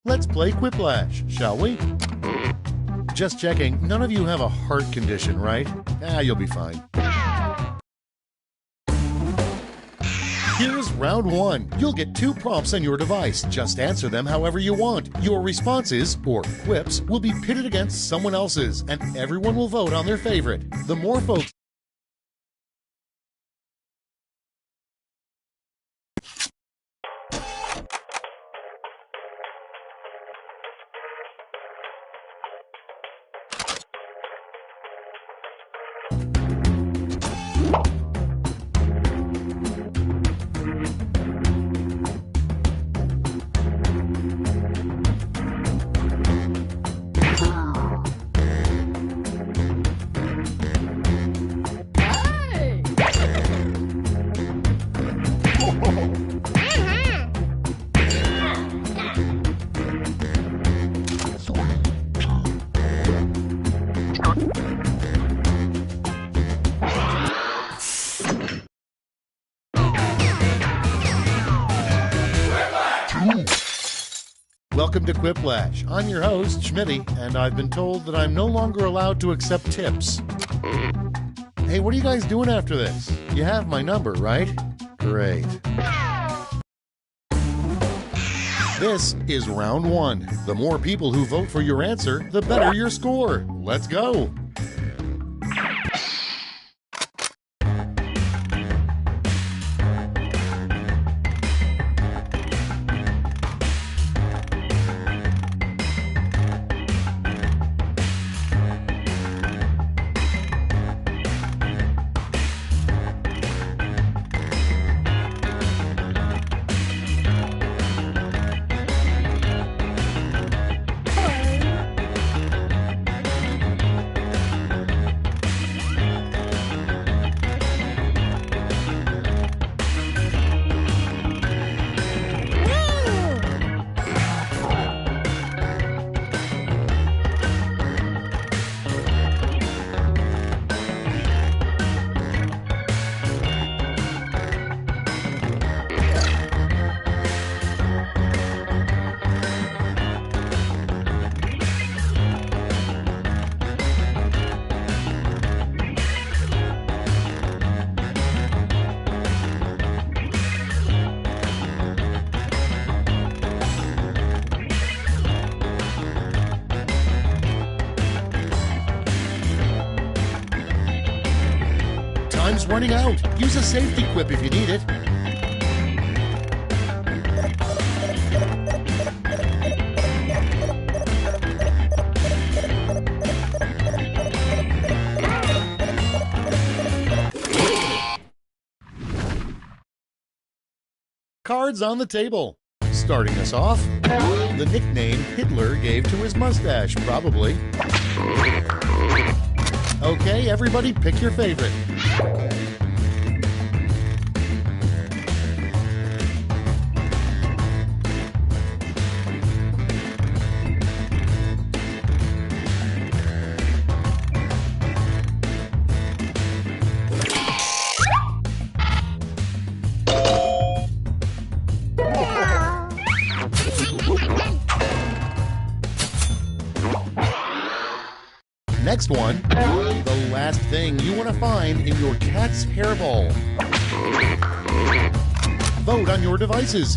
Let's play Quiplash, shall we? Just checking, none of you have a heart condition, right? You'll be fine. Here's round one. You'll get 2 prompts on your device. Just answer them however you want. Your responses, or quips, will be pitted against someone else's, and everyone will vote on their favorite. The more folks Welcome to Quiplash. I'm your host, Schmitty, and I've been told that I'm no longer allowed to accept tips. Hey, what are you guys doing after this? You have my number, right? Great. This is round one. The more people who vote for your answer, the better your score. Let's go. Time's running out. Use a safety quip if you need it. Cards on the table. Starting us off, the nickname Hitler gave to his mustache, probably. Okay, everybody pick your favorite. Next one, the last thing you want to find in your cat's hairball. Vote on your devices.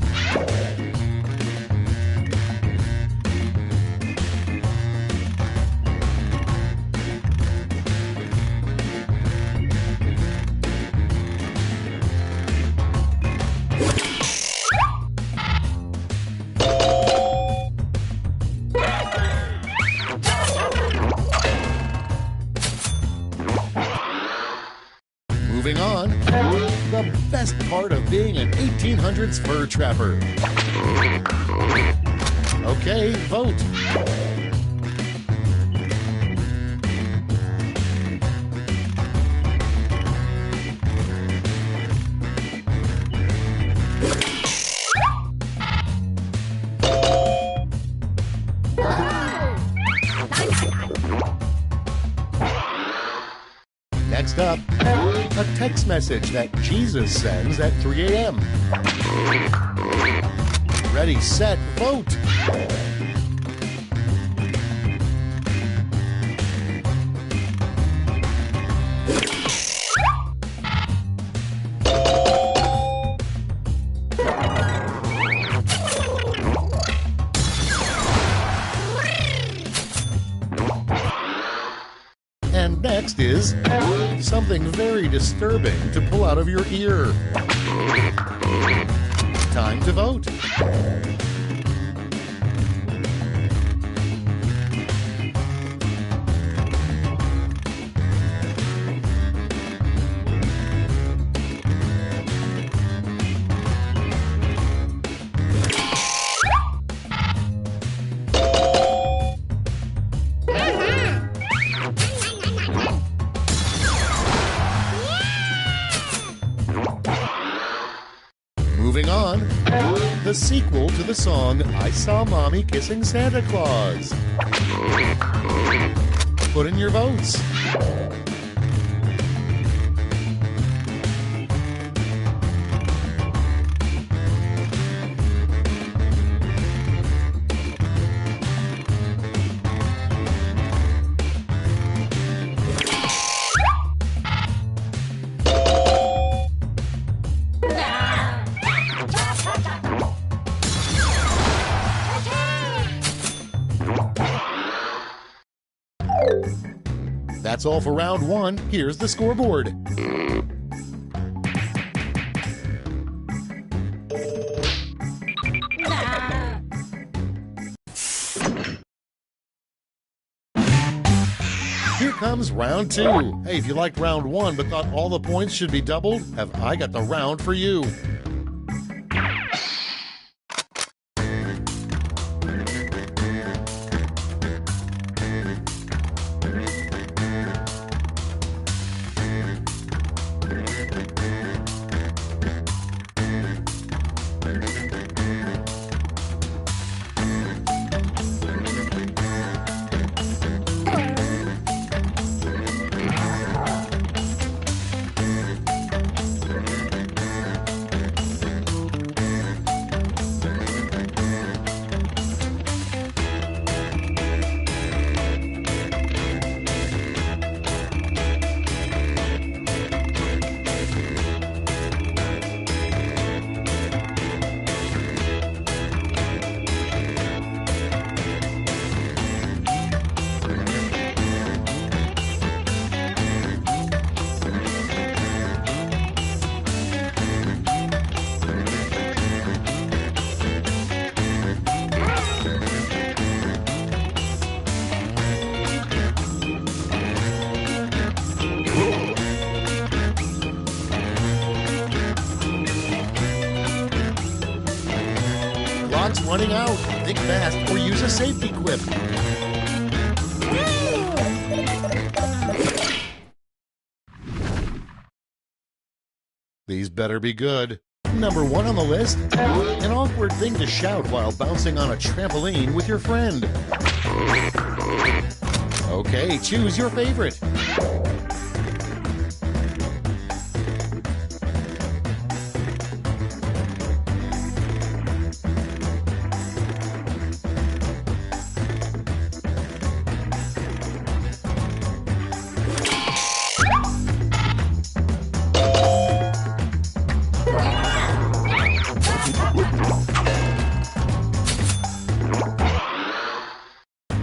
Moving on, the best part of being an 1800s fur trapper. Okay, vote. Next up, a text message that Jesus sends at 3 a.m. Ready, set, vote! And next is something very disturbing to pull out of your ear. Time to vote. Moving on, the sequel to the song I Saw Mommy Kissing Santa Claus. Put in your votes. That's all for round one. Here's the scoreboard. Here comes round two. Hey, if you liked round one but thought all the points should be doubled, have I got the round for you. Clock's running out. Think fast or use a safety quip. These better be good. Number one on the list, an awkward thing to shout while bouncing on a trampoline with your friend. Okay, choose your favorite.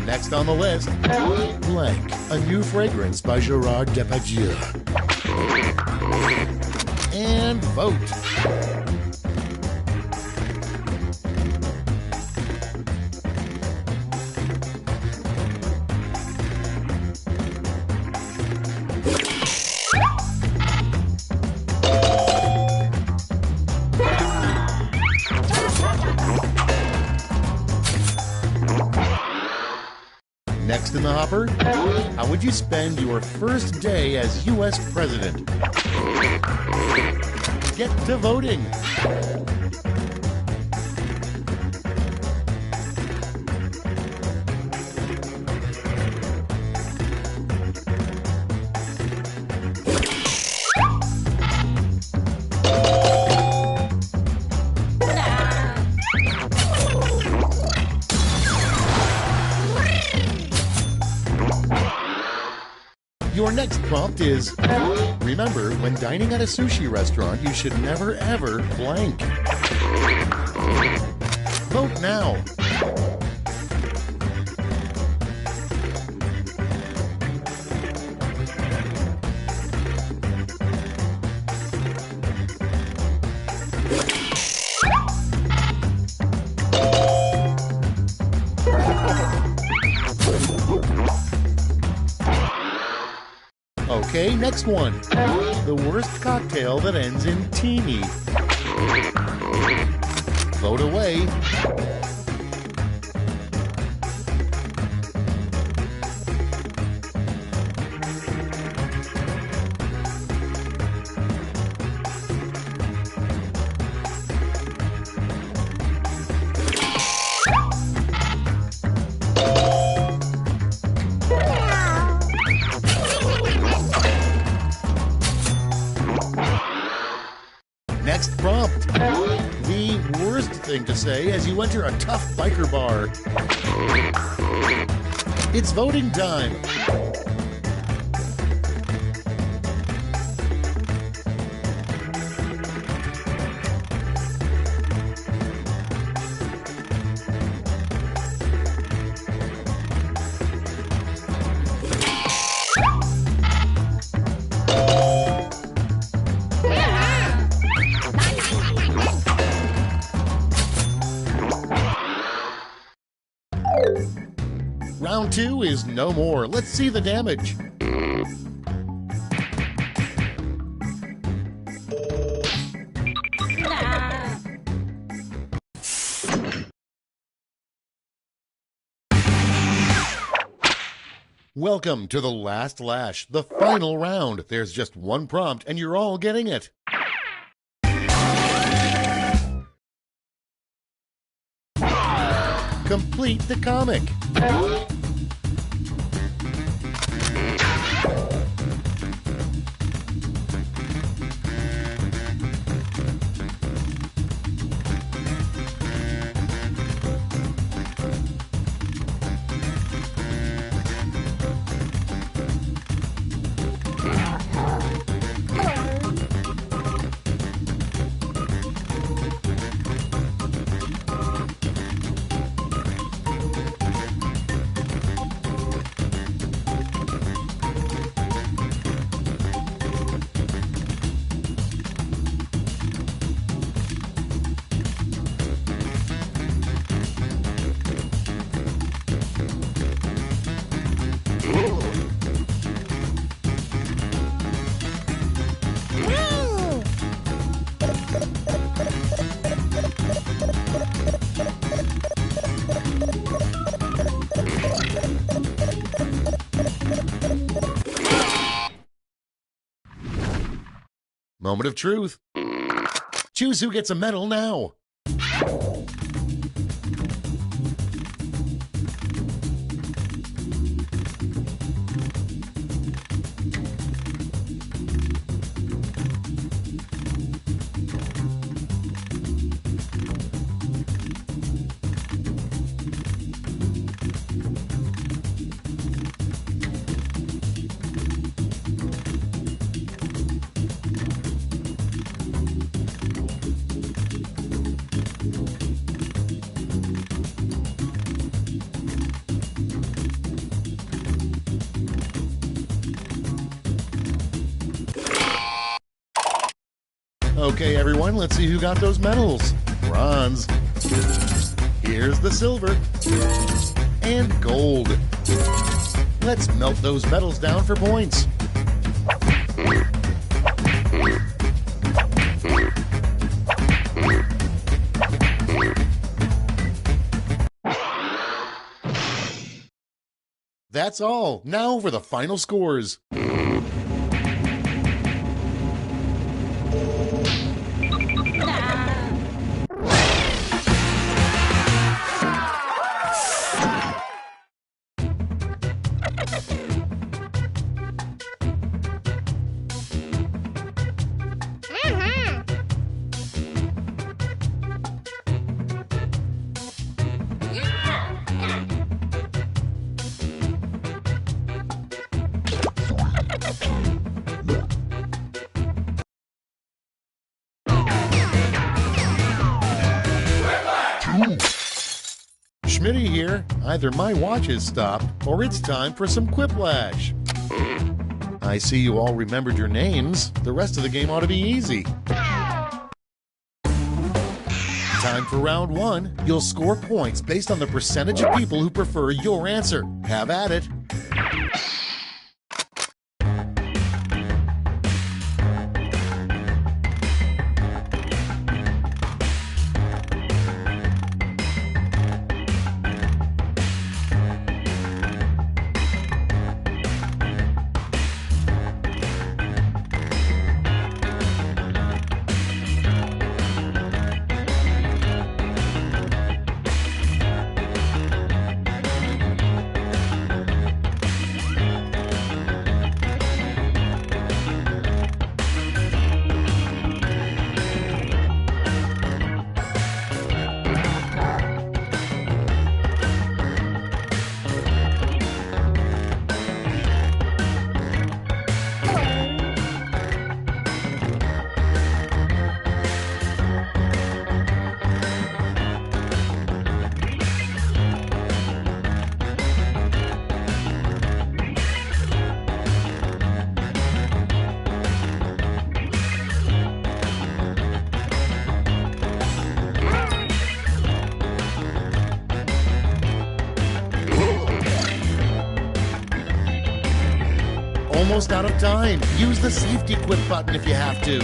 Next on the list, Blank, a new fragrance by Gerard Depardieu. And vote. Next in the hopper, how would you spend your first day as U.S. President? Get to voting. Your next prompt is, remember, when dining at a sushi restaurant, you should never ever blank. Vote now. Okay, next one. The worst cocktail that ends in teeny. Vote away. Next prompt. The worst thing to say as you enter a tough biker bar. It's voting time. Round 2 is no more. Let's see the damage. Welcome to the last lash, the final round. There's just one prompt and you're all getting it. Complete the comic. Moment of truth. Choose who gets a medal now. Okay, everyone, let's see who got those medals. Bronze. Here's the silver. And gold. Let's melt those medals down for points. That's all. Now for the final scores. Schmitty here. Either my watch has stopped, or it's time for some Quiplash. I see you all remembered your names. The rest of the game ought to be easy. Time for round one. You'll score points based on the percentage of people who prefer your answer. Have at it. Almost out of time. Use the safety quit button if you have to.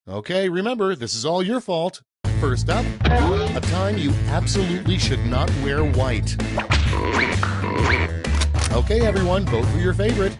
Okay, remember, this is all your fault. First up, a time you absolutely should not wear white. Okay, everyone, vote for your favorite.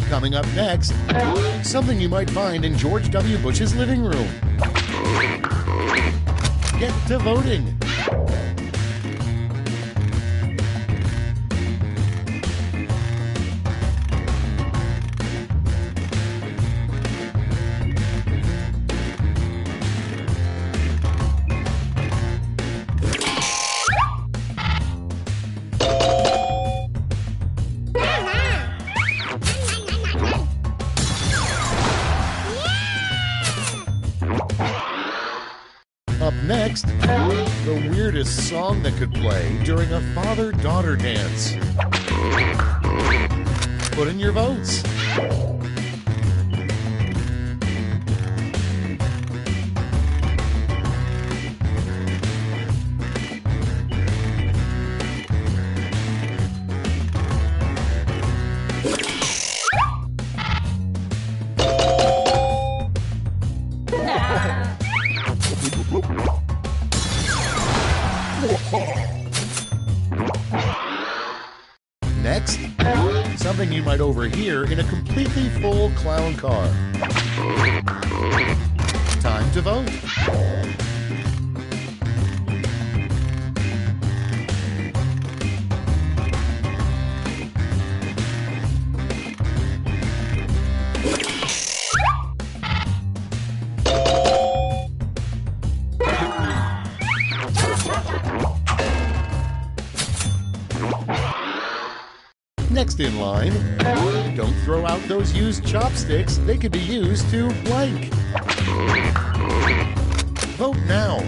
Coming up next, something you might find in George W. Bush's living room. Get to voting. Up next, the weirdest song that could play during a father-daughter dance. Put in your votes. Next, something you might overhear in a completely full clown car. Time to vote. Next in line, don't throw out those used chopsticks. They could be used to blank. Vote now.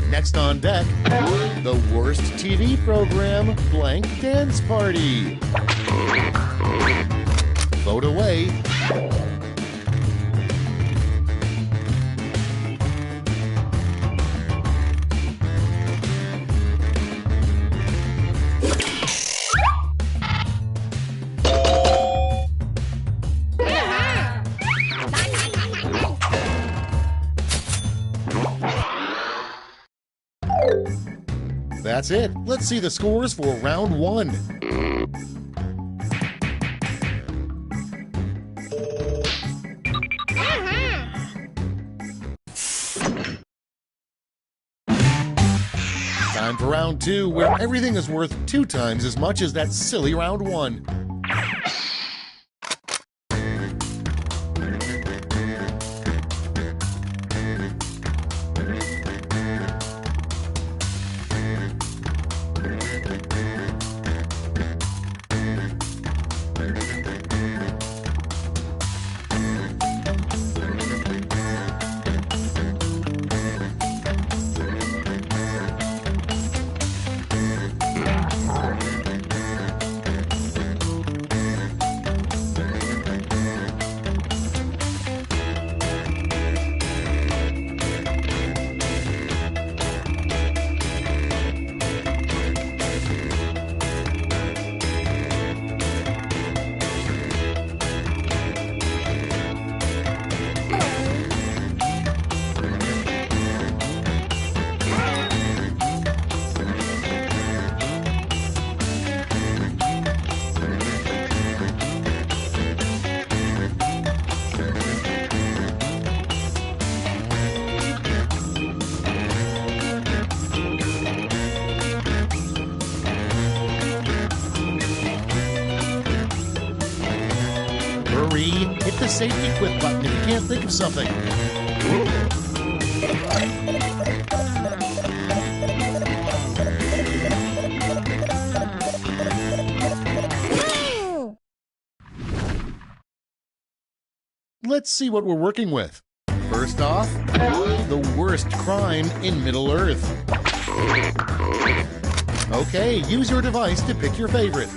Next on deck, the worst TV program, Blank Dance Party. Vote away. That's it. Let's see the scores for round one. Time for round two, where everything is worth 2 times as much as that silly round one. Hurry, hit the safety quit button if you can't think of something. Let's see what we're working with. First off, the worst crime in Middle-earth. Okay, use your device to pick your favorite.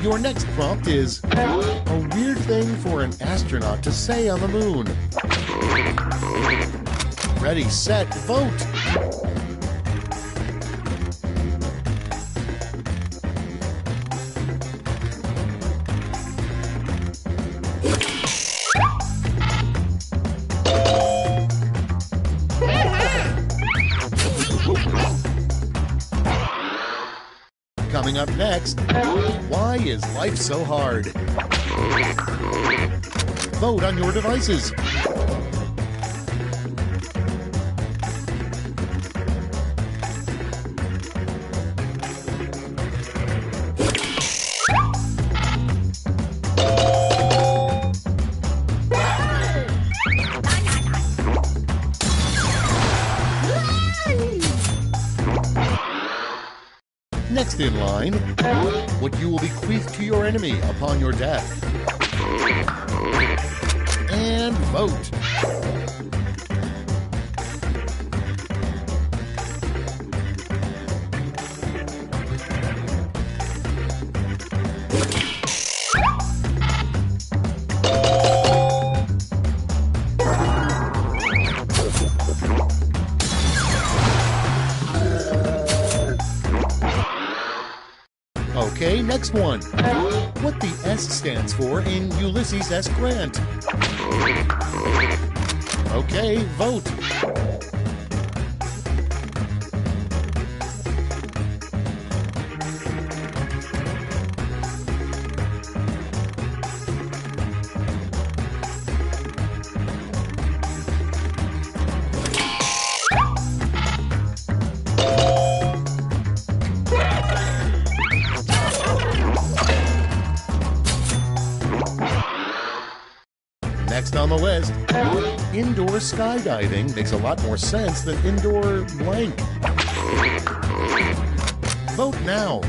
Your next prompt is a weird thing for an astronaut to say on the moon. Ready, set, vote! Coming up next, why is life so hard? Vote on your devices. Next in line, what you will bequeath to your enemy upon your death. And vote. Okay, next one. What the S stands for in Ulysses S. Grant? Okay, vote. Next on the list, indoor skydiving makes a lot more sense than indoor blank. Vote now.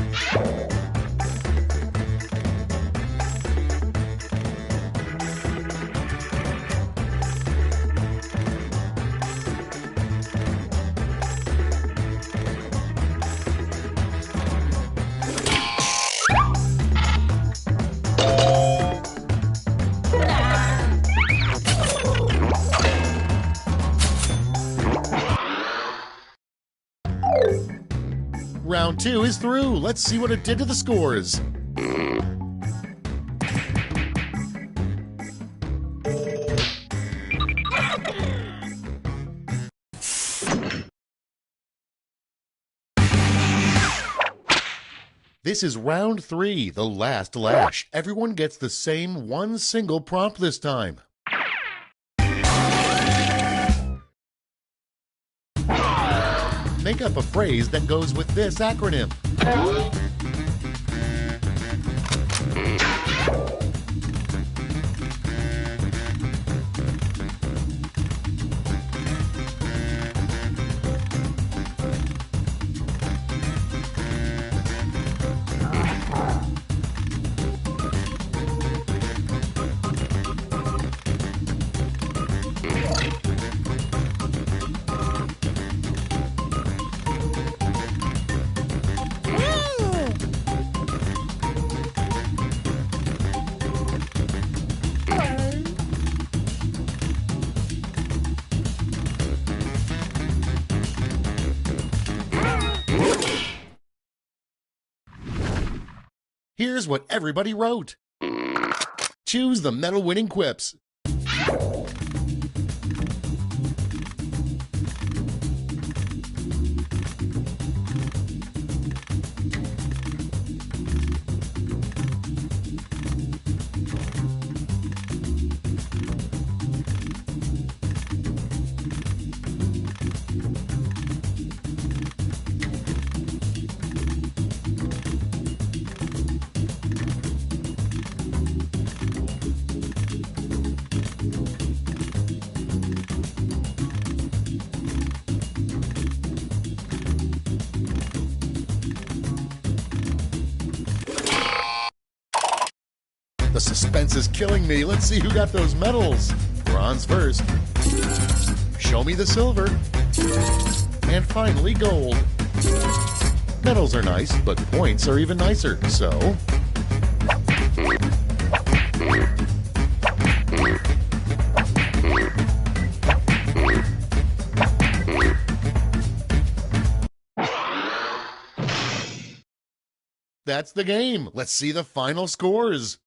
Round 2 is through. Let's see what it did to the scores. This is round 3, the last lash. Everyone gets the same one single prompt this time. Make up a phrase that goes with this acronym. Here's what everybody wrote. Choose the medal-winning quips. The suspense is killing me. Let's see who got those medals. Bronze first. Show me the silver. And finally, gold. Medals are nice, but points are even nicer. So, that's the game. Let's see the final scores.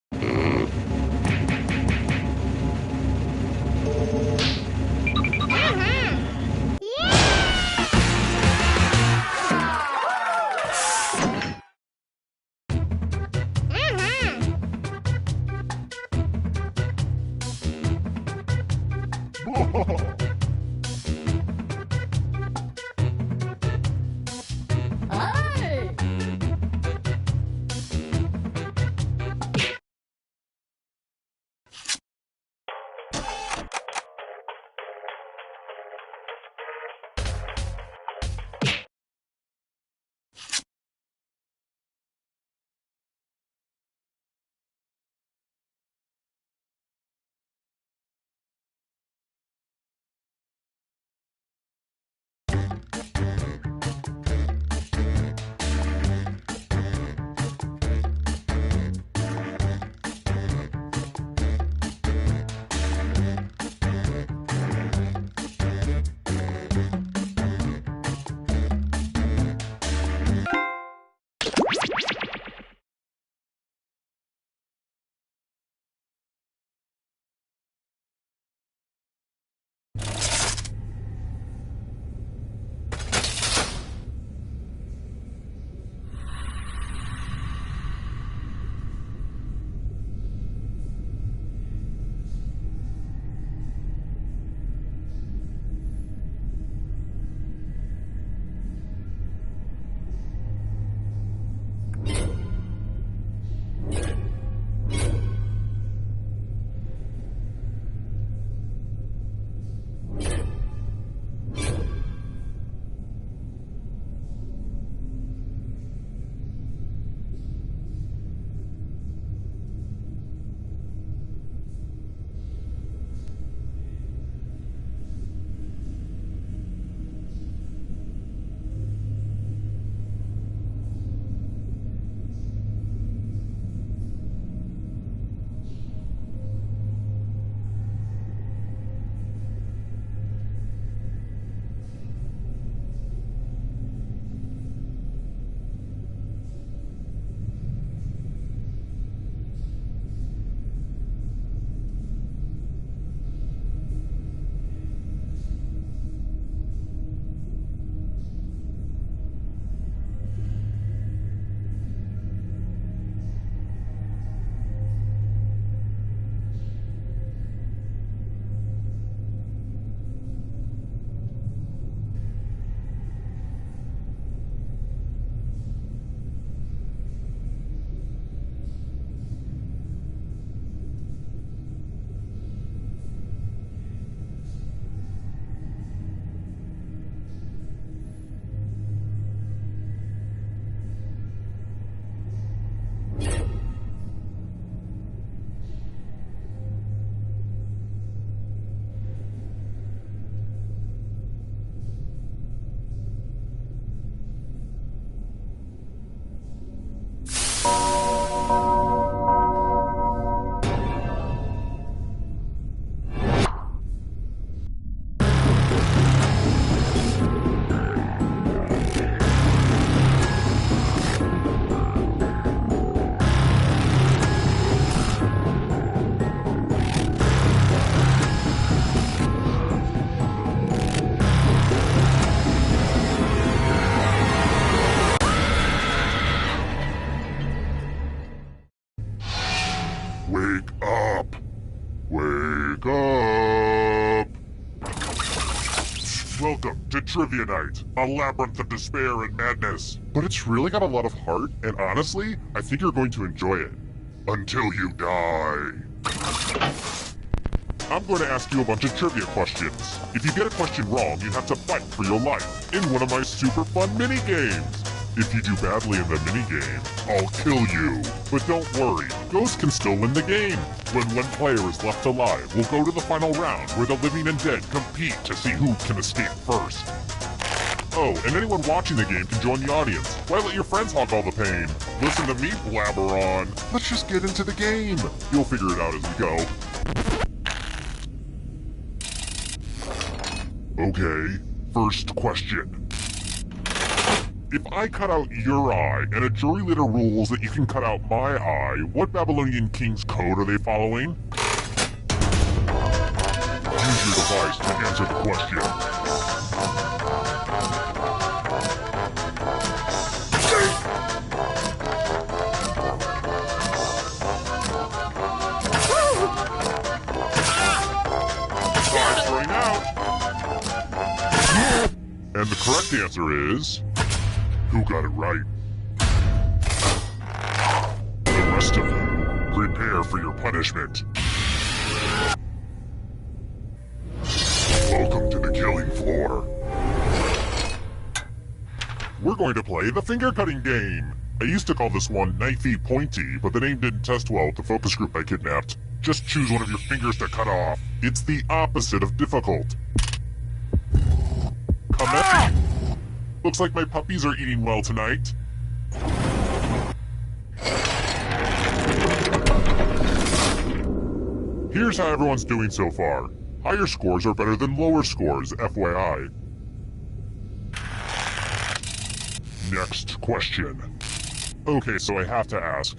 Wake up! Wake up! Welcome to Trivia Night, a labyrinth of despair and madness. But it's really got a lot of heart, and honestly, I think you're going to enjoy it. Until you die. I'm going to ask you a bunch of trivia questions. If you get a question wrong, you have to fight for your life in one of my super fun mini-games. If you do badly in the minigame, I'll kill you. But don't worry, Ghost can still win the game. When one player is left alive, we'll go to the final round where the living and dead compete to see who can escape first. Oh, and anyone watching the game can join the audience. Why let your friends hog all the pain? Listen to me blabber on. Let's just get into the game. You'll figure it out as we go. Okay, first question. If I cut out your eye, and a jury later rules that you can cut out my eye, what Babylonian king's code are they following? Use your device to answer the question. Time's running out! And the correct answer is... Who got it right? The rest of you, prepare for your punishment. Welcome to the killing floor. We're going to play the finger-cutting game. I used to call this one Knifey Pointy, but the name didn't test well with the focus group I kidnapped. Just choose one of your fingers to cut off. It's the opposite of difficult. Come at me. Looks like my puppies are eating well tonight. Here's how everyone's doing so far. Higher scores are better than lower scores, FYI. Next question. Okay, so I have to ask.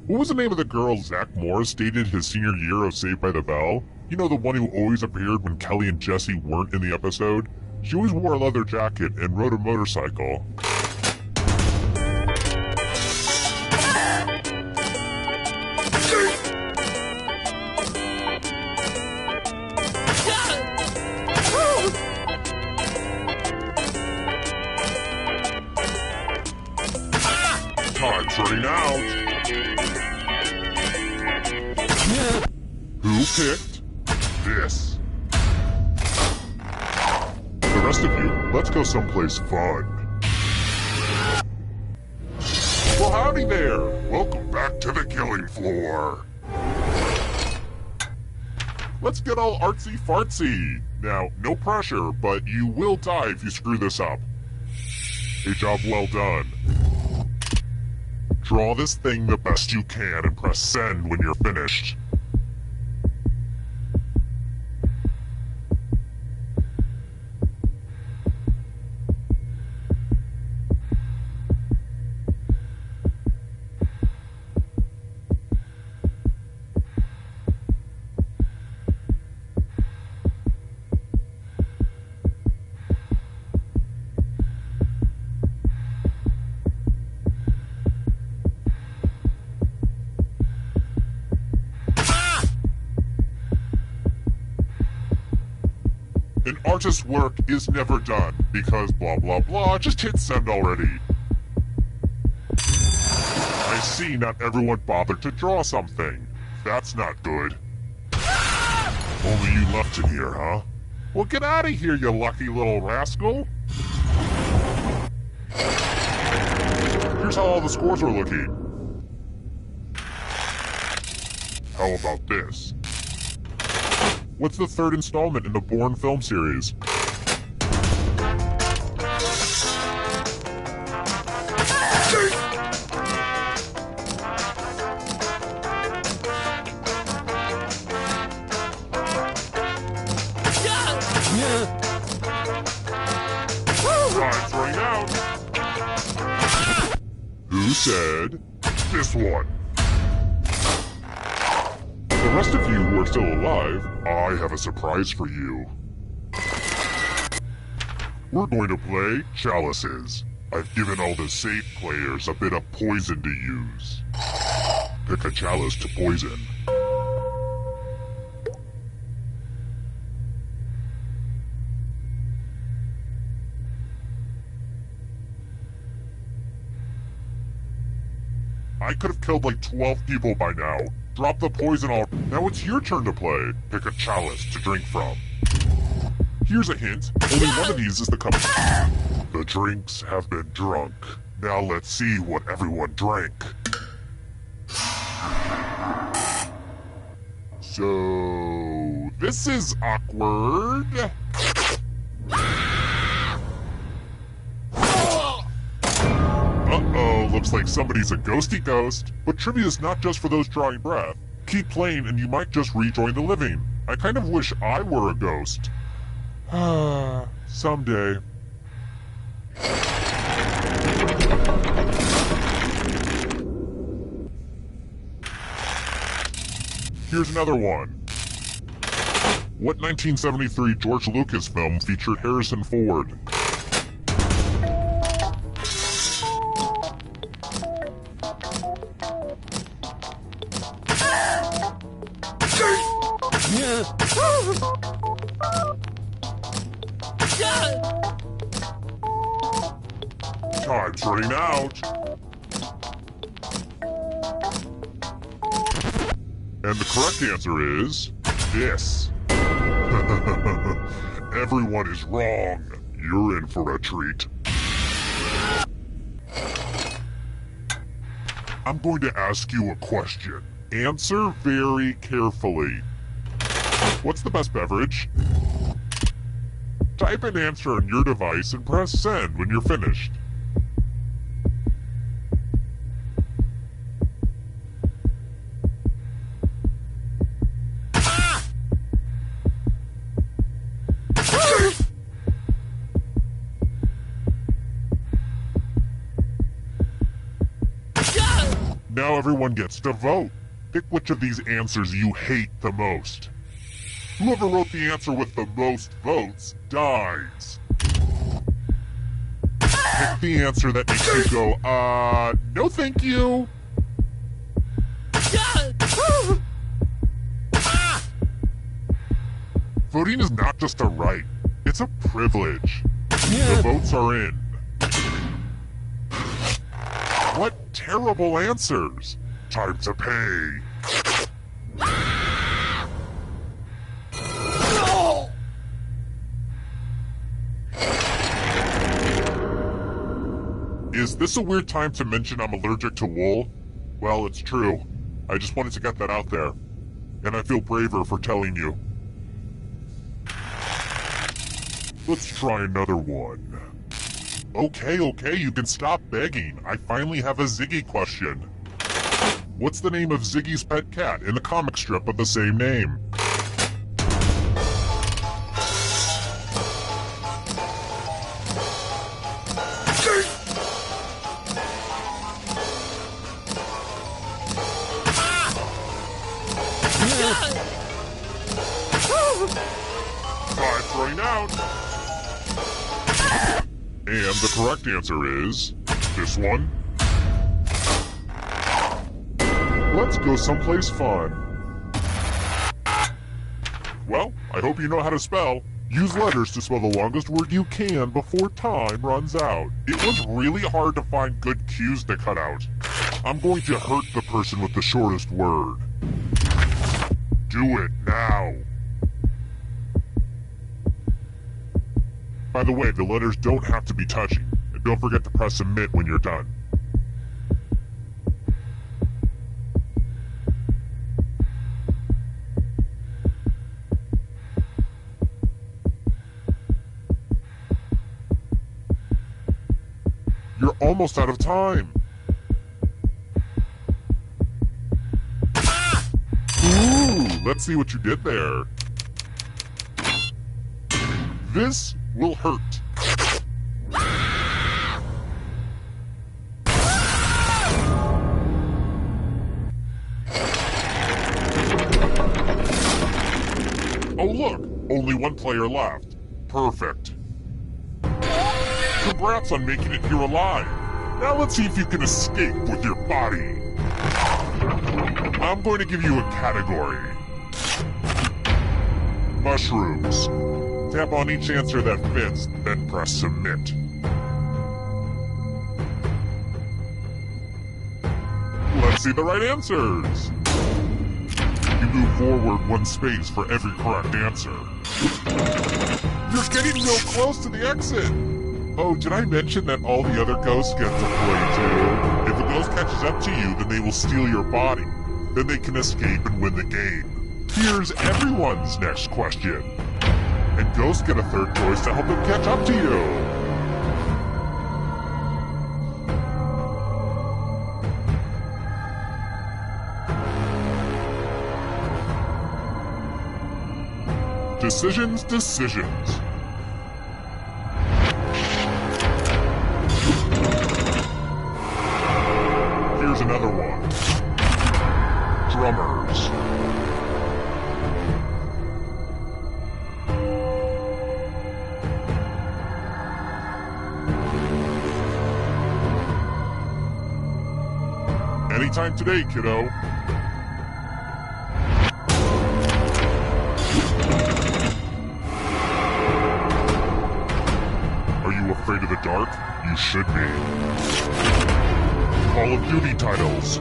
What was the name of the girl Zach Morris dated his senior year of Saved by the Bell? You know, the one who always appeared when Kelly and Jesse weren't in the episode? She always wore a leather jacket and rode a motorcycle. Time's running out. Who picked this? The rest of you, let's go someplace fun. Well, howdy there. Welcome back to the killing floor. Let's get all artsy-fartsy. Now, no pressure, but you will die if you screw this up. A job well done. Draw this thing the best you can and press send when you're finished. An artist's work is never done, because blah blah blah, just hit send already. I see not everyone bothered to draw something. That's not good. Only you left in here, huh? Well, get out of here, you lucky little rascal. Here's how all the scores are looking. How about this? What's the third installment in the Bourne film series? Time's running out. Who said this one? The rest of you who are still alive, I have a surprise for you. We're going to play Chalices. I've given all the safe players a bit of poison to use. Pick a chalice to poison. I could have killed like 12 people by now. Drop the poison all. Now it's your turn to play. Pick a chalice to drink from. Here's a hint. Only one of these is the cup. The drinks have been drunk. Now let's see what everyone drank. So, this is awkward. Uh-oh, looks like somebody's a ghosty ghost. But trivia is not just for those drawing breath. Keep playing and you might just rejoin the living. I kind of wish I were a ghost. Someday. Here's another one. What 1973 George Lucas film featured Harrison Ford? Time's running out. And the correct answer is this. Everyone is wrong. You're in for a treat. I'm going to ask you a question. Answer very carefully. What's the best beverage? Type an answer on your device and press send when you're finished. Now everyone gets to vote. Pick which of these answers you hate the most. Whoever wrote the answer with the most votes dies. Pick the answer that makes you go, no thank you. Voting is not just a right, it's a privilege. The votes are in. What terrible answers! Time to pay! Is this a weird time to mention I'm allergic to wool? Well, it's true. I just wanted to get that out there. And I feel braver for telling you. Let's try another one. Okay, you can stop begging. I finally have a Ziggy question. What's the name of Ziggy's pet cat in the comic strip of the same name? Time's running out. And the correct answer is this one. Let's go someplace fun. Well, I hope you know how to spell. Use letters to spell the longest word you can before time runs out. It was really hard to find good cues to cut out. I'm going to hurt the person with the shortest word. Do it now. By the way, the letters don't have to be touching. And don't forget to press submit when you're done. You're almost out of time. Ooh, let's see what you did there. This will hurt. Oh look, only one player left. Perfect. Congrats on making it here alive. Now let's see if you can escape with your body. I'm going to give you a category. Mushrooms. Tap on each answer that fits, then press submit. Let's see the right answers. You move forward 1 space for every correct answer. You're getting real close to the exit. Oh, did I mention that all the other ghosts get to play too? If a ghost catches up to you, then they will steal your body. Then they can escape and win the game. Here's everyone's next question. And ghosts get a third choice to help them catch up to you. Decisions. Here's another one. Drummers. Anytime today, kiddo. Are you afraid of the dark? You should be. Call of Duty titles.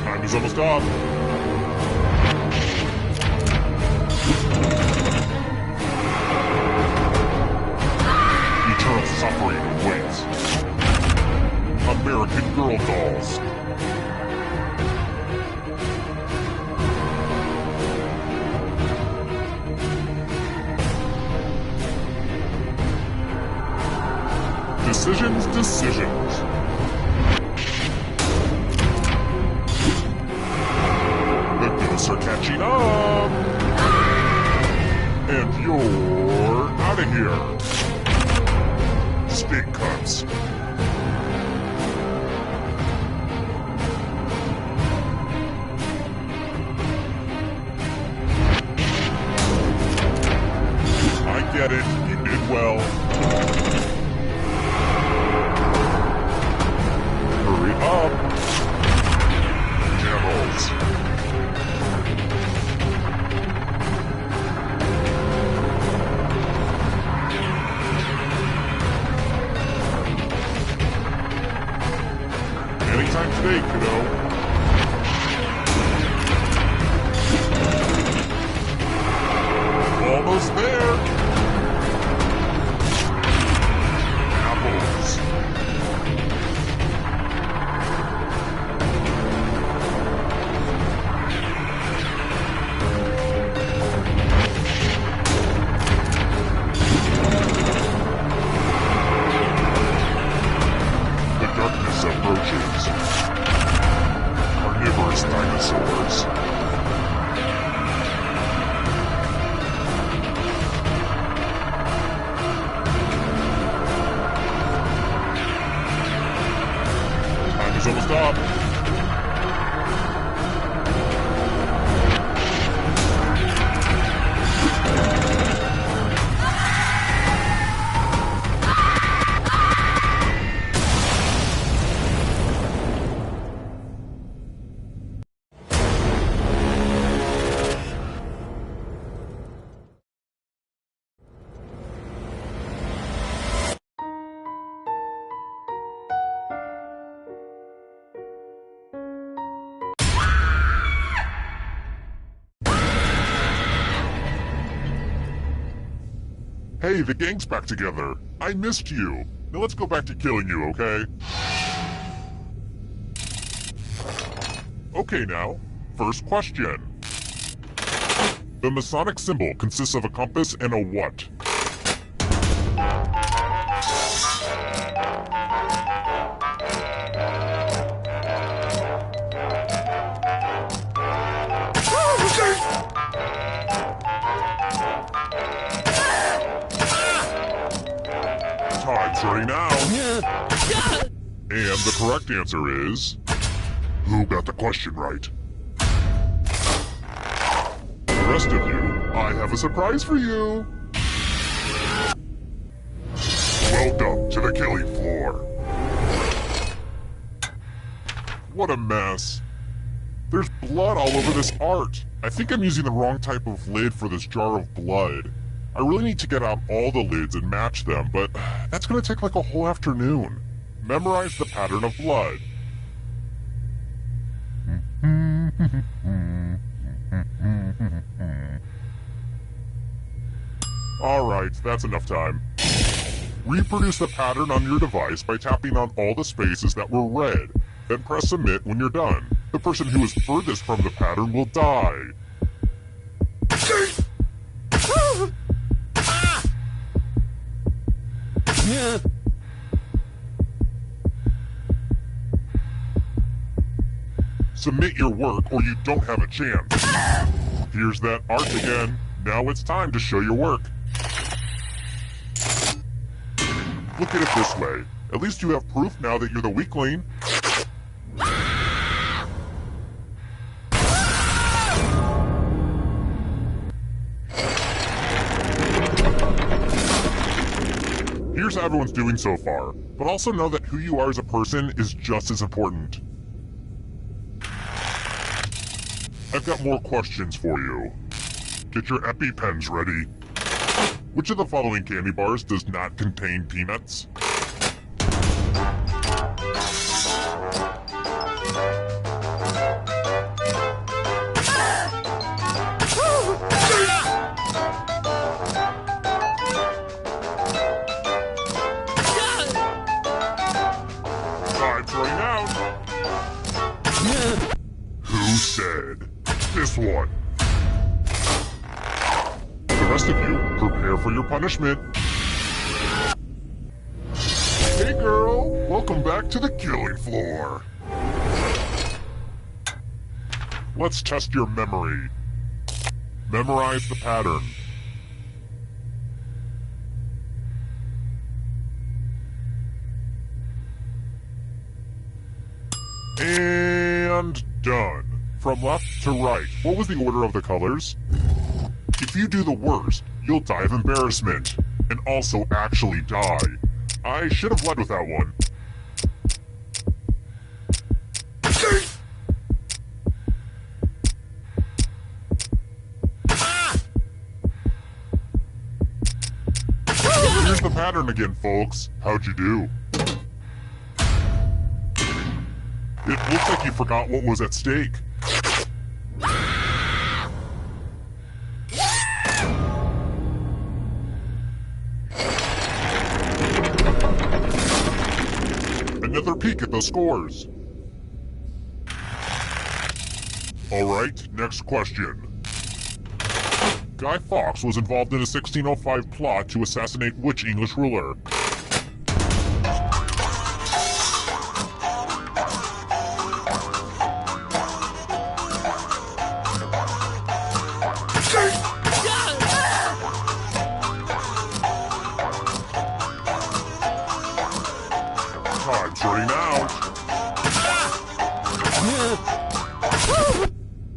Time is almost up. Eternal suffering awaits. American Girl dolls. Decisions. The ghosts are catching up. And you're out of here. Stink cuts. I get it. You did well. Hurry up. Devils. Anytime today, kiddo. Almost there. Apples. The darkness approaches. Carnivorous dinosaurs. Time is almost up. Hey, the gang's back together. I missed you. Now let's go back to killing you, okay? Okay now, first question. The Masonic symbol consists of a compass and a what? Time's running out. And the correct answer is... Who got the question right? The rest of you I have a surprise for you! Welcome to the killing floor. What a mess. There's blood all over this art. I think I'm using the wrong type of lid for this jar of blood. I really need to get out all the lids and match them, but that's gonna take like a whole afternoon. Memorize the pattern of blood. Alright, that's enough time. Reproduce the pattern on your device by tapping on all the spaces that were red. Then press submit when you're done. The person who is furthest from the pattern will die. Submit your work or you don't have a chance. Here's that art again. Now it's time to show your work. Look at it this way. At least you have proof now that you're the weakling. Here's how everyone's doing so far, but also know that who you are as a person is just as important. I've got more questions for you. Get your EpiPens ready. Which of the following candy bars does not contain peanuts? Time's running out. Who said? This one. The rest of you, prepare for your punishment. Hey girl, welcome back to the killing floor. Let's test your memory. Memorize the pattern. And done. From left to right, what was the order of the colors? If you do the worst, you'll die of embarrassment, and also actually die. I should have led with that one. Here's the pattern again, folks. How'd you do? It looks like you forgot what was at stake. Another peek at the scores. Alright, next question. Guy Fawkes was involved in a 1605 plot to assassinate which English ruler? Time's running out.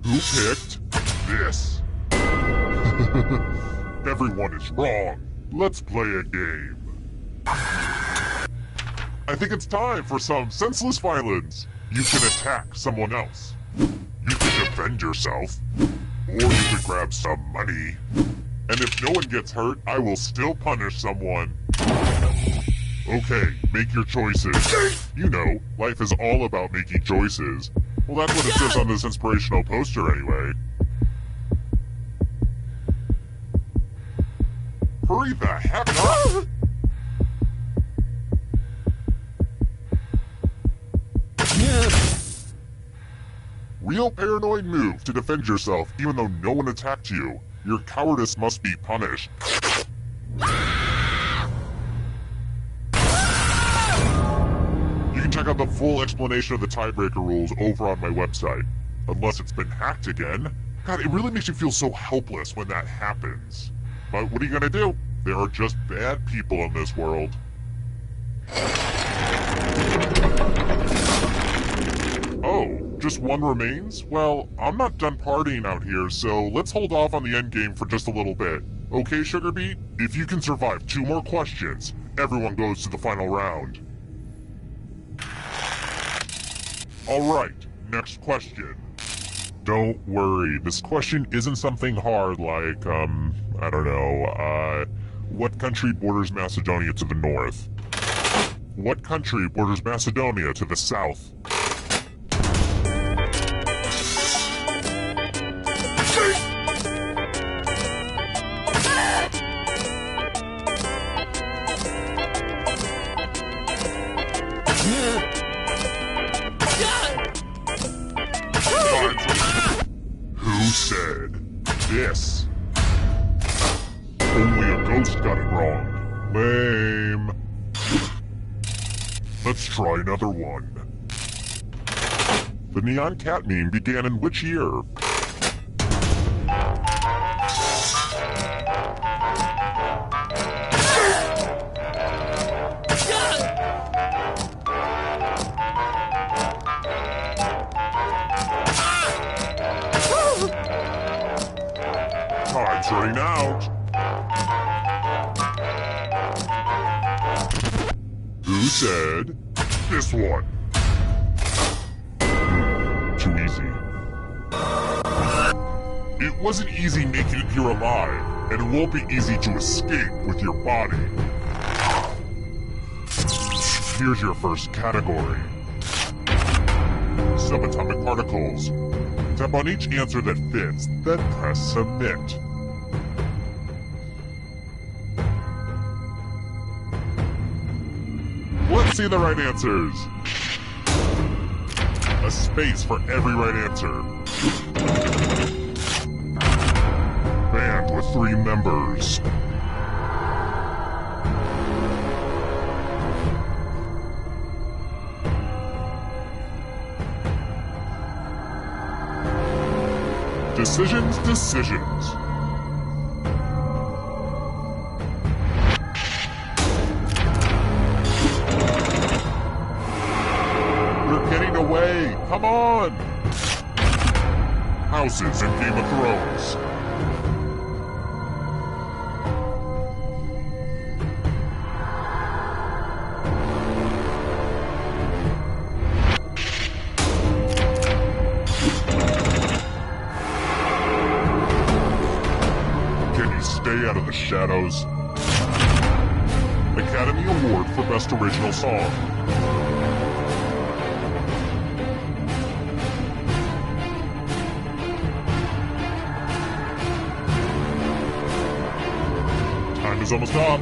Who picked this? Everyone is wrong. Let's play a game. I think it's time for some senseless violence. You can attack someone else. You can defend yourself. Or you can grab some money. And if no one gets hurt, I will still punish someone. Okay, make your choices. You know, life is all about making choices. Well, that's what it says on this inspirational poster anyway. Hurry the heck up! Real paranoid move to defend yourself even though no one attacked you. Your cowardice must be punished. You can check out the full explanation of the tiebreaker rules over on my website. Unless it's been hacked again. God, it really makes you feel so helpless when that happens. But what are you gonna do? There are just bad people in this world. Oh, just one remains? Well, I'm not done partying out here, so let's hold off on the endgame for just a little bit. Okay, Sugarbeet? If you can survive 2 more questions, everyone goes to the final round. Alright, next question. Don't worry, this question isn't something hard like, I don't know, what country borders Macedonia to the north? What country borders Macedonia to the south? Who said this? Only a ghost got it wrong. Lame. Let's try another one. The Neon Cat meme began in which year? Time's running out. Who said this one? Too easy. It wasn't easy making it here alive, and it won't be easy to escape with your body. Here's your first category. Subatomic particles. Tap on each answer that fits, then press submit. Let's see the right answers. A space for every right answer. Band with 3 members. Decisions. You're getting away! Come on! Houses in Game of Thrones. Stay out of the shadows. Academy Award for Best Original Song. Time is almost up.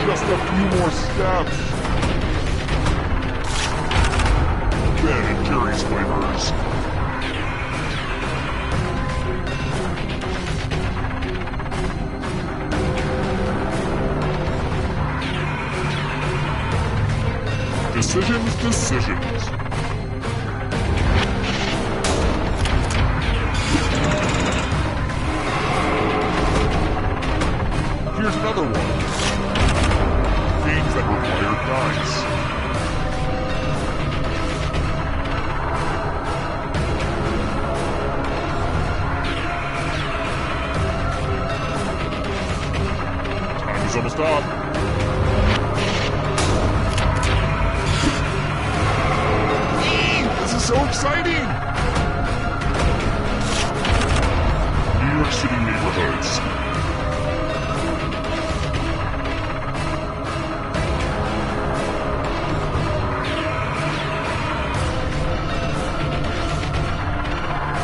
Just a few more steps. Ben and Jerry's flavors. Decisions. Here's another one. Games that require dice. Time is almost up. This is so exciting! New York City neighborhoods.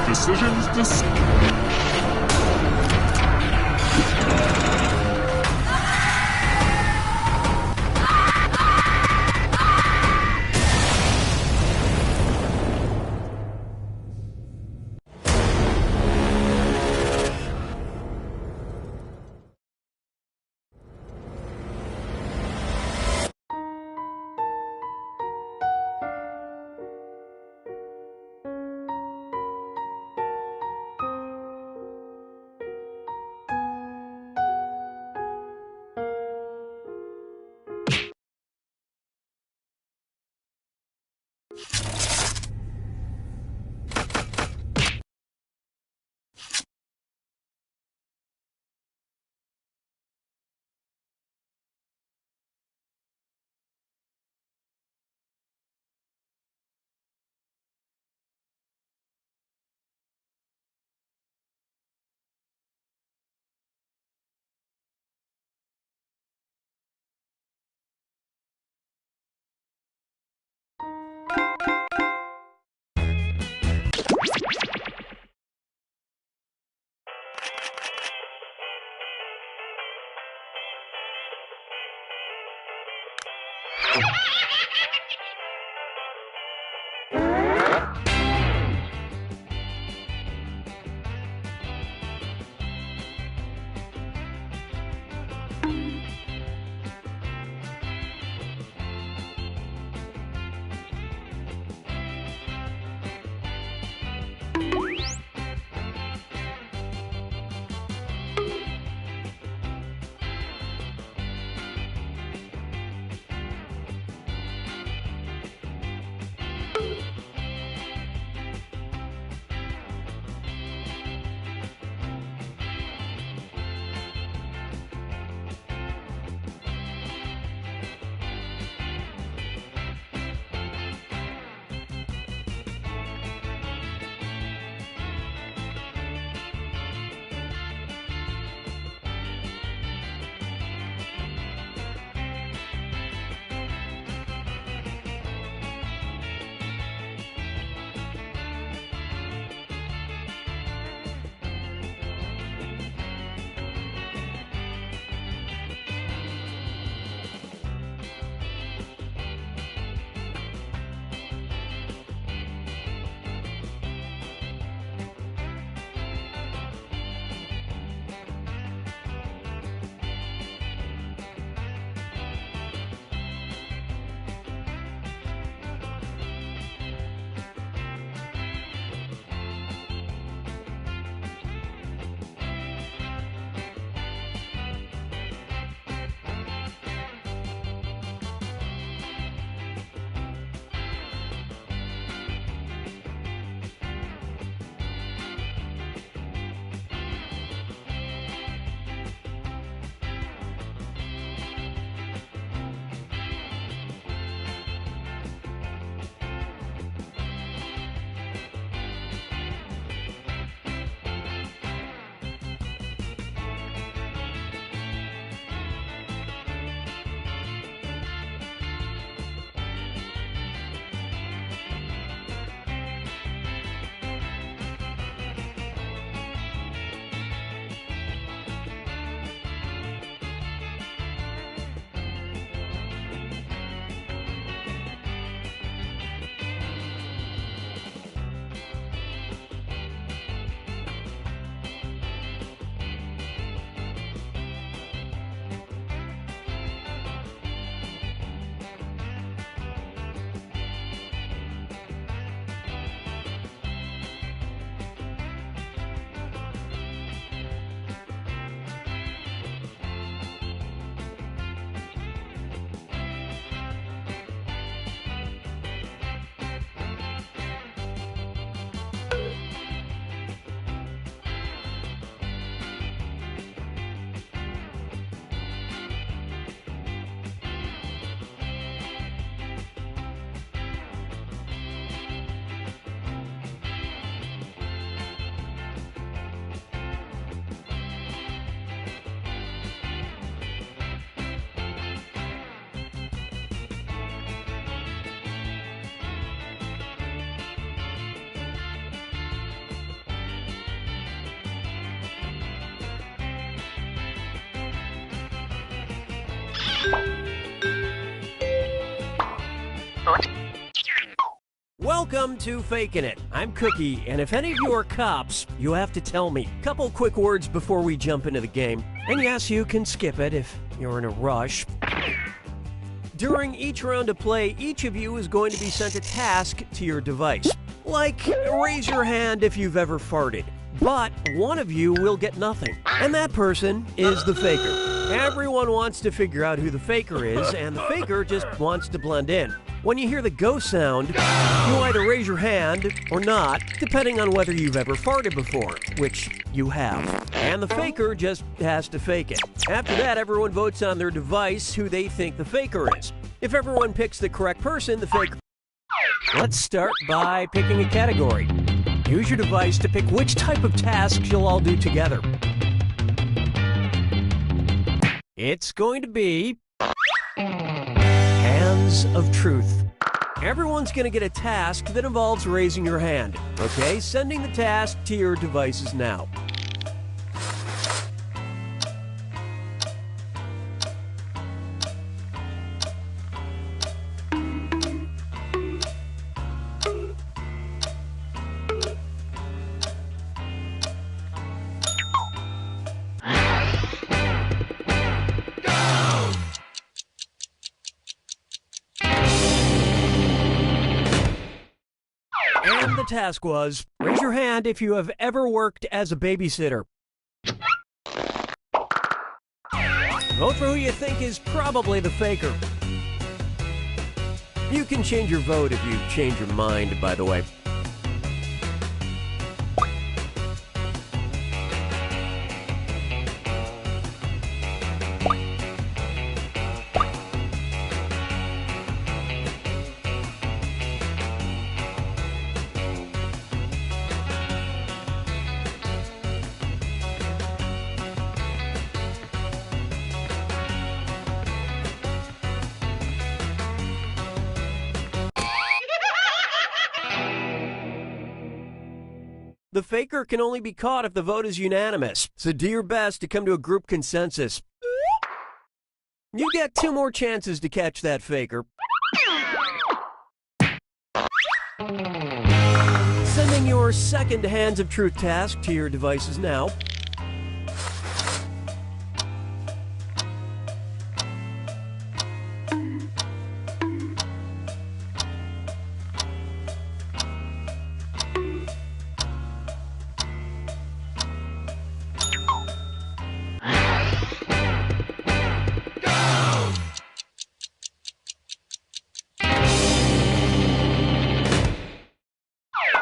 Decisions. Welcome to Fakin' It. I'm Cookie, and if any of you are cops, you have to tell me. Couple quick words before we jump into the game. And yes, you can skip it if you're in a rush. During each round of play, each of you is going to be sent a task to your device. Like, raise your hand if you've ever farted. But one of you will get nothing, and that person is the faker. Everyone wants to figure out who the faker is, and the faker just wants to blend in. When you hear the go sound, you either raise your hand or not, depending on whether you've ever farted before, which you have. And the faker just has to fake it. After that, everyone votes on their device who they think the faker is. If everyone picks the correct person, the faker... Let's start by picking a category. Use your device to pick which type of tasks you'll all do together. It's going to be... Hands of Truth. Everyone's going to get a task that involves raising your hand. Okay, sending the task to your devices now. task was, raise your hand if you have ever worked as a babysitter. Vote for who you think is probably the faker. You can change your vote if you change your mind, by the way. The faker can only be caught if the vote is unanimous, so do your best to come to a group consensus. You get 2 more chances to catch that faker. Sending your second Hands of Truth task to your devices now.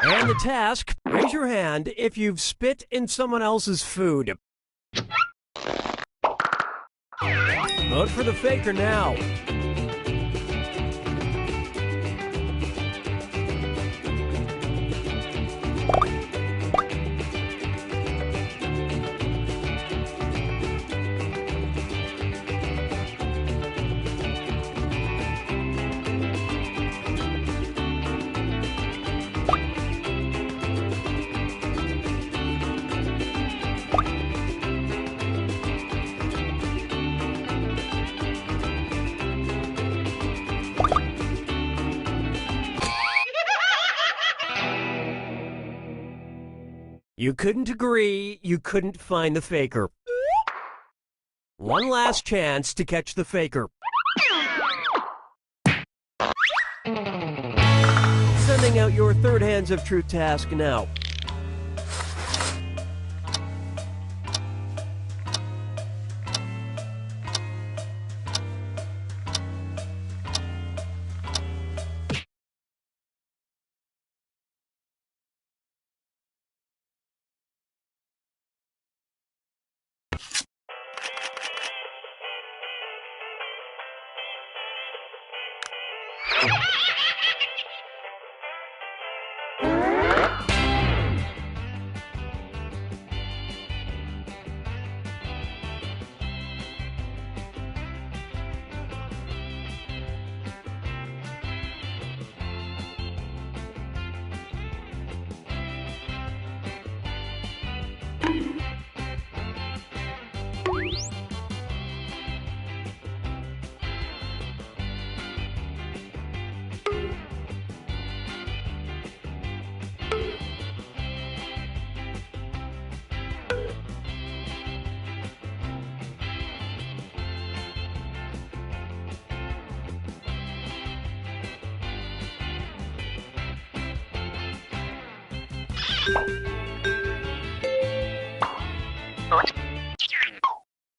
And the task, raise your hand if you've spit in someone else's food. Vote for the faker now. You couldn't agree, you couldn't find the faker. One last chance to catch the faker. Sending out your third Hands of Truth task now.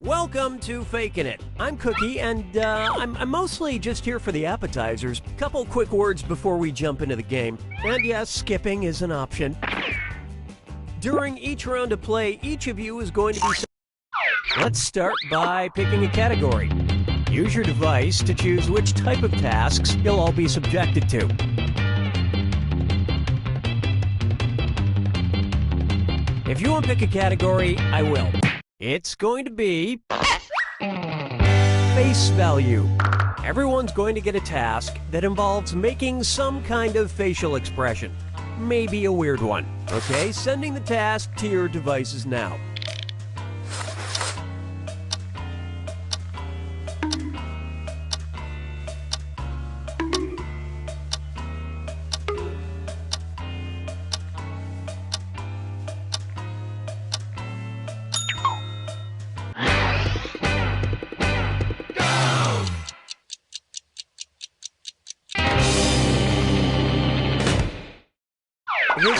Welcome to Fakin' It. I'm Cookie, and I'm mostly just here for the appetizers. Couple quick words before we jump into the game. And yes, skipping is an option. During each round of play, each of you is going to be... Let's start by picking a category. Use your device to choose which type of tasks you'll all be subjected to. If you want to pick a category, I will. It's going to be face value. Everyone's going to get a task that involves making some kind of facial expression. Maybe a weird one. Okay, sending the task to your devices now.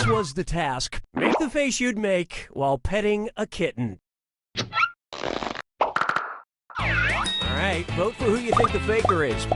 was the task. Make the face you'd make while petting a kitten. All right, vote for who you think the faker is.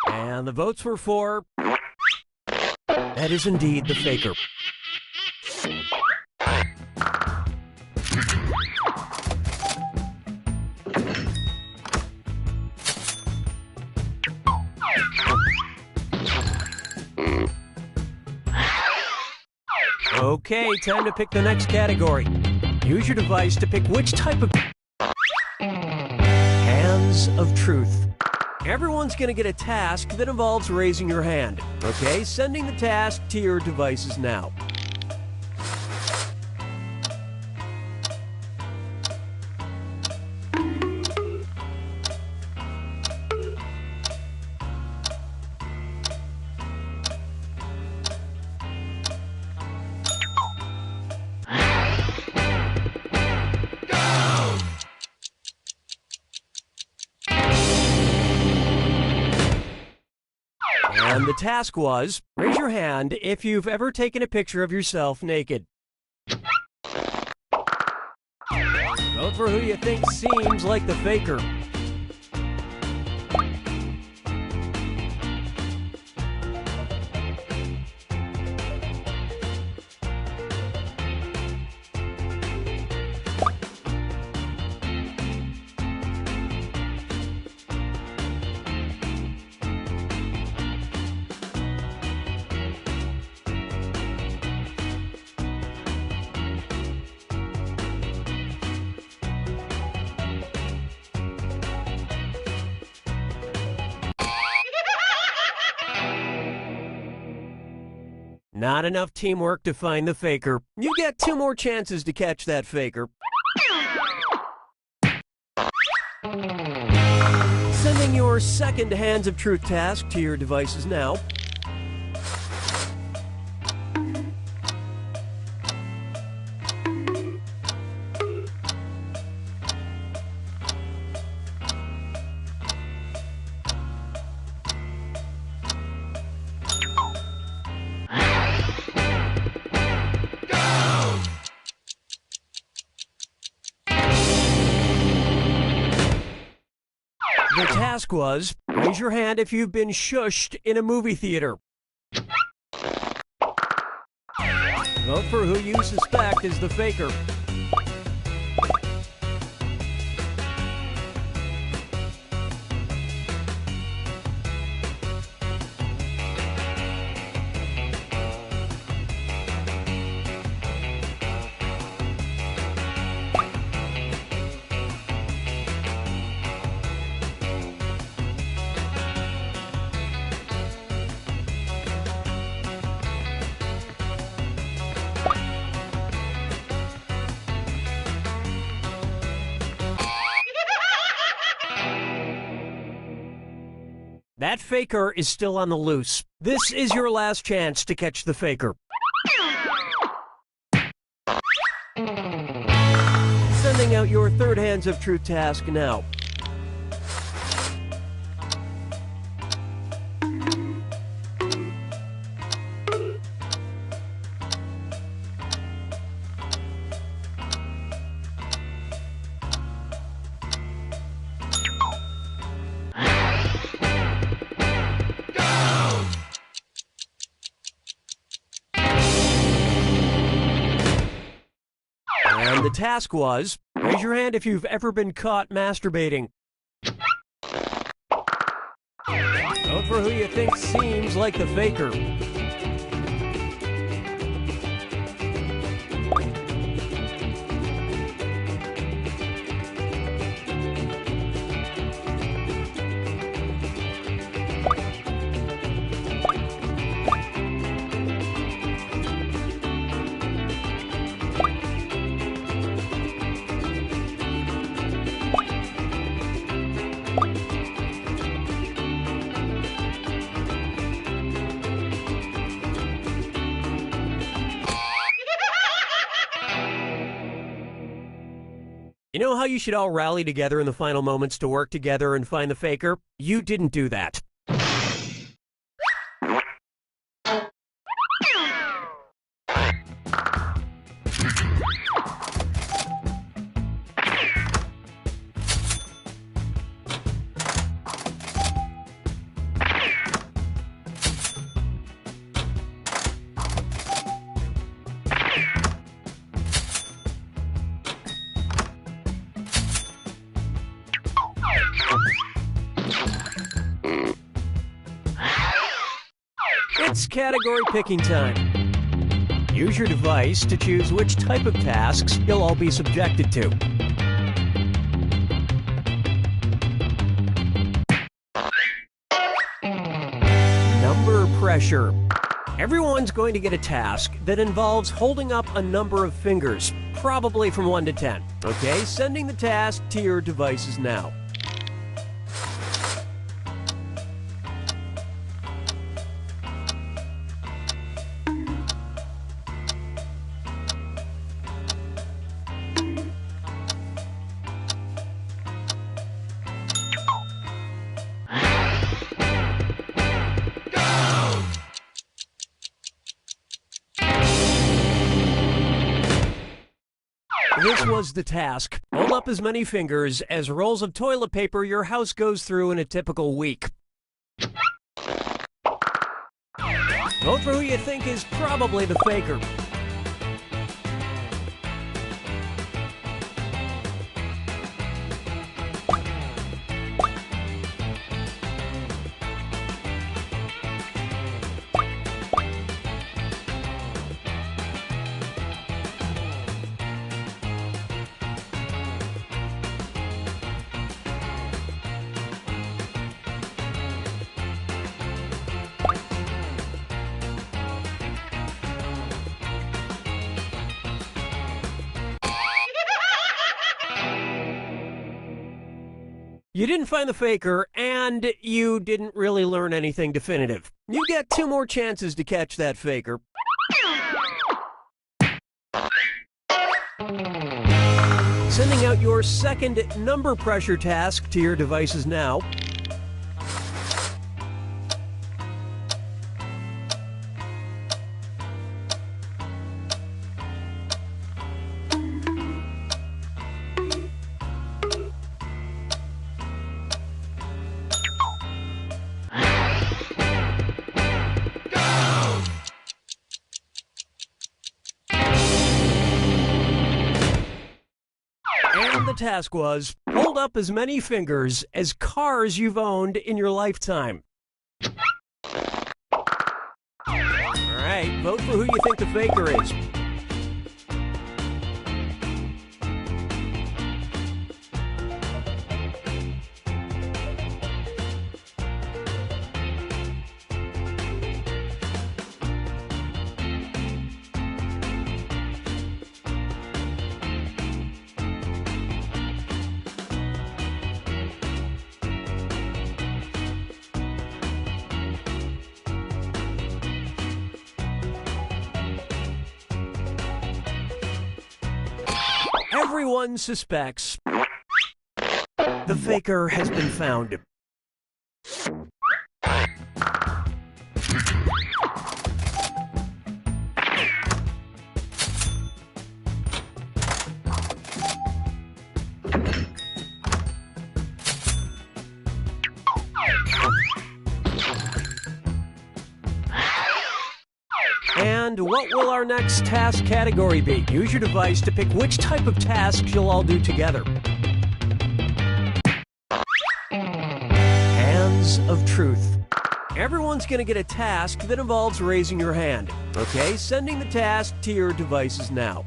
And the votes were for... That is indeed the faker. Okay, time to pick the next category. Use your device to pick which type of... Hands of Truth. Everyone's going to get a task that involves raising your hand. Okay, sending the task to your devices now. And the task was, raise your hand if you've ever taken a picture of yourself naked. Vote for who you think seems like the faker. Not enough teamwork to find the faker. You get 2 more chances to catch that faker. Sending your second Hands of Truth task to your devices now. The task was, raise your hand if you've been shushed in a movie theater. Vote for who you suspect is the faker. That faker is still on the loose. This is your last chance to catch the faker. Sending out your third Hands of Truth task now. And the task was, raise your hand if you've ever been caught masturbating. Vote for who you think seems like the faker. You know how you should all rally together in the final moments to work together and find the faker? You didn't do that. It's category picking time. Use your device to choose which type of tasks you'll all be subjected to. Number pressure. Everyone's going to get a task that involves holding up a number of fingers, probably from 1 to 10. Okay, sending the task to your devices now. This was the task. Hold up as many fingers as rolls of toilet paper your house goes through in a typical week. Vote for who you think is probably the faker. You didn't find the faker, and you didn't really learn anything definitive. You get 2 more chances to catch that faker. Sending out your second number pressure task to your devices now. And the task was, hold up as many fingers as cars you've owned in your lifetime. Alright, vote for who you think the faker is. Everyone suspects the faker has been found. And what will our next task category be? Use your device to pick which type of tasks you'll all do together. Hands of Truth. Everyone's going to get a task that involves raising your hand. Okay, sending the task to your devices now.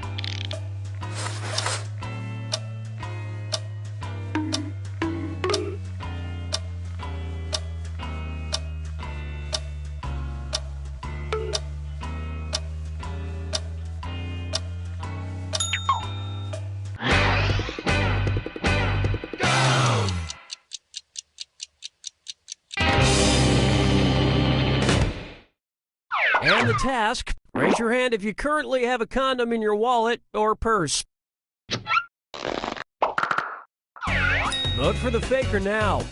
And the task, raise your hand if you currently have a condom in your wallet or purse. Vote for the faker now.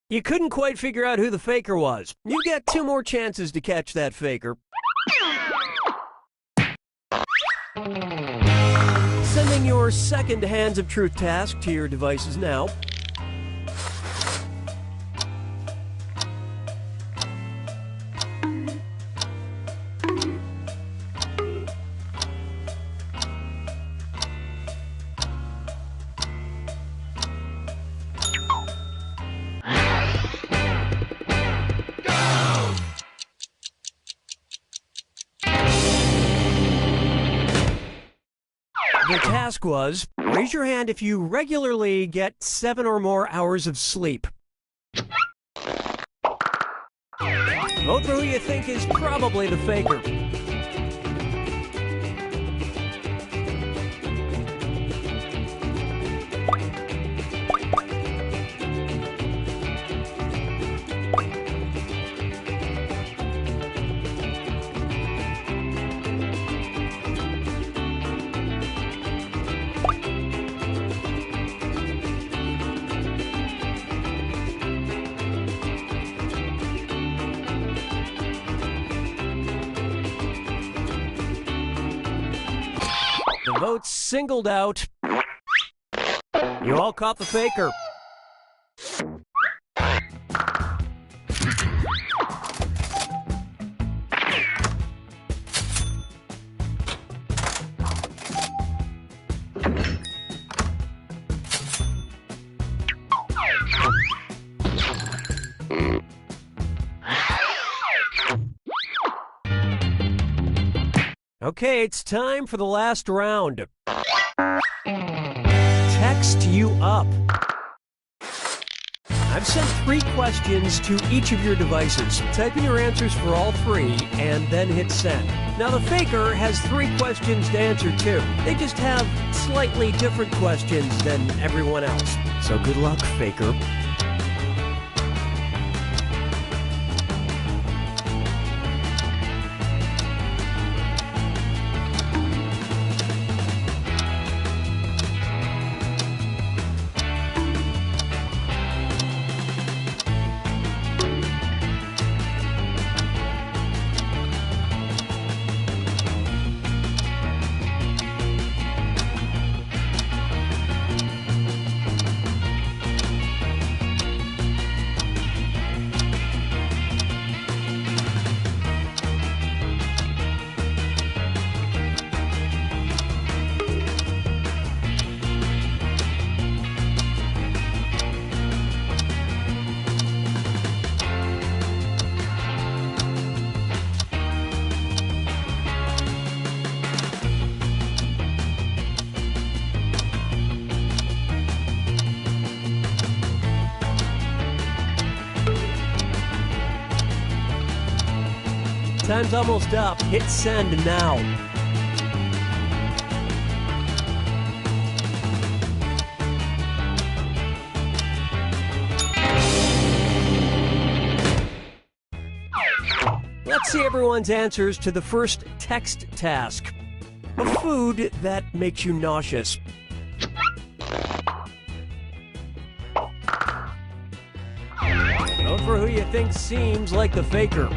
You couldn't quite figure out who the faker was. You get 2 more chances to catch that faker. Sending your second Hands of Truth task to your devices now. The task was, raise your hand if you regularly get 7 or more hours of sleep. Vote for who you think is probably the faker. The votes singled out. You all caught the faker. Okay, it's time for the last round. Text you up. I've sent 3 questions to each of your devices. Type in your answers for all 3 and then hit send. Now the faker has 3 questions to answer too. They just have slightly different questions than everyone else. So good luck, faker. Time's almost up. Hit send now. Let's see everyone's answers to the first text task. A food that makes you nauseous. Vote for who you think seems like the faker.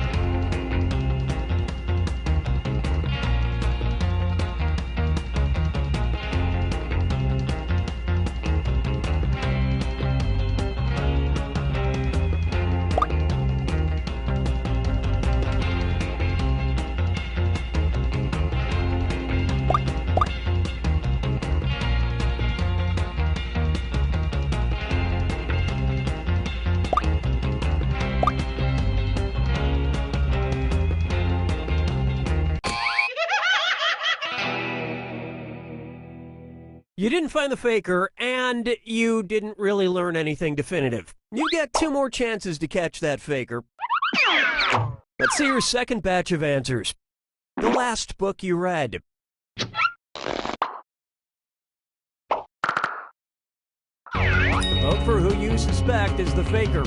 You didn't find the faker, and you didn't really learn anything definitive. You get 2 more chances to catch that faker. Let's see your second batch of answers. The last book you read. Vote for who you suspect is the faker.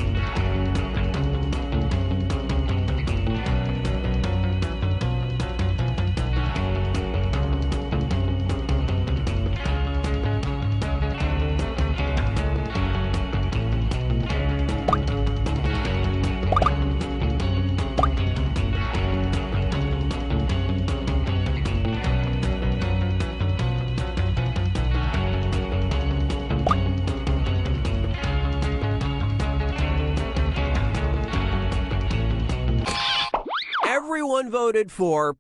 Everyone voted for...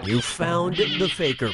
You found the faker.